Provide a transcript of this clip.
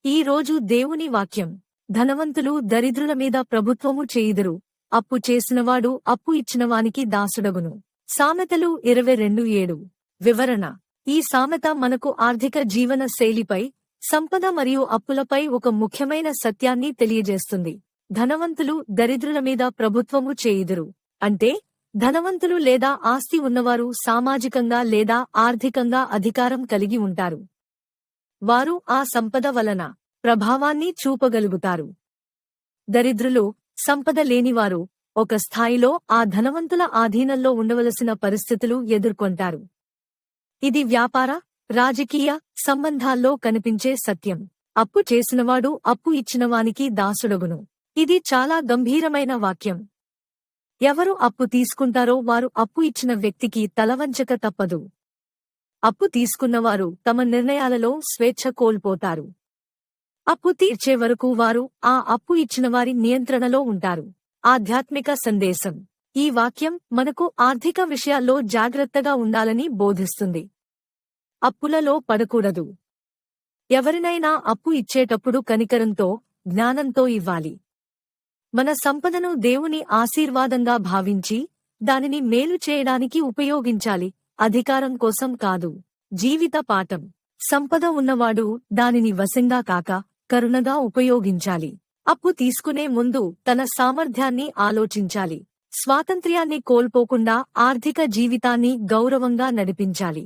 ఈ రోజు దేవుని వాక్యం. ధనవంతులు దరిద్రుల మీద ప్రభుత్వము చేయుదురు, అప్పు చేసినవాడు అప్పు ఇచ్చినవానికి దాసుడగును. సామెతలు 22:7. వివరణ. ఈ సామెత మనకు ఆర్థిక జీవన శైలిపై, సంపద మరియు అప్పులపై ఒక ముఖ్యమైన సత్యాన్ని తెలియజేస్తుంది. ధనవంతులు దరిద్రుల మీద ప్రభుత్వము చేయుదురు అంటే, ధనవంతులు లేదా ఆస్తి ఉన్నవారు సామాజికంగా లేదా ఆర్థికంగా అధికారం కలిగి ఉంటారు. వారు ఆ సంపద వలన ప్రభావాన్ని చూపగలుగుతారు. దరిద్రులు, సంపద లేనివారు ఒక స్థాయిలో ఆ ధనవంతుల ఆధీనంలో ఉండవలసిన పరిస్థితులు ఎదుర్కొంటారు. ఇది వ్యాపార, రాజకీయ సంబంధాల్లో కనిపించే సత్యం. అప్పు చేసినవాడు అప్పు ఇచ్చినవానికి దాసుడగును. ఇది చాలా గంభీరమైన వాక్యం. ఎవరు అప్పు తీసుకుంటారో వారు అప్పు ఇచ్చిన వ్యక్తికి తలవంచక తప్పదు. అప్పు తీసుకున్నవారు తమ నిర్ణయాలలో స్వేచ్ఛ కోల్పోతారు. అప్పు తీర్చే వరకు వారు ఆ అప్పు ఇచ్చినవారి నియంత్రణలో ఉంటారు. ఆధ్యాత్మిక సందేశం. ఈ వాక్యం మనకు ఆర్థిక విషయాల్లో జాగ్రత్తగా ఉండాలని బోధిస్తుంది. అప్పులలో పడకూడదు. ఎవరినైనా అప్పు ఇచ్చేటప్పుడు కనికరంతో, జ్ఞానంతో ఇవ్వాలి. మన సంపదను దేవుని ఆశీర్వాదంగా భావించి, దానిని మేలు చేయడానికి ఉపయోగించాలి, అధికారం కోసం కాదు. జీవిత పాఠం. సంపద ఉన్నవాడు దానిని వశంగా కాక, కరుణగా ఉపయోగించాలి. అప్పు తీసుకునే ముందు తన సామర్థ్యాన్ని ఆలోచించాలి. స్వాతంత్ర్యాన్ని కోల్పోకుండా ఆర్థిక జీవితాన్ని గౌరవంగా నడిపించాలి.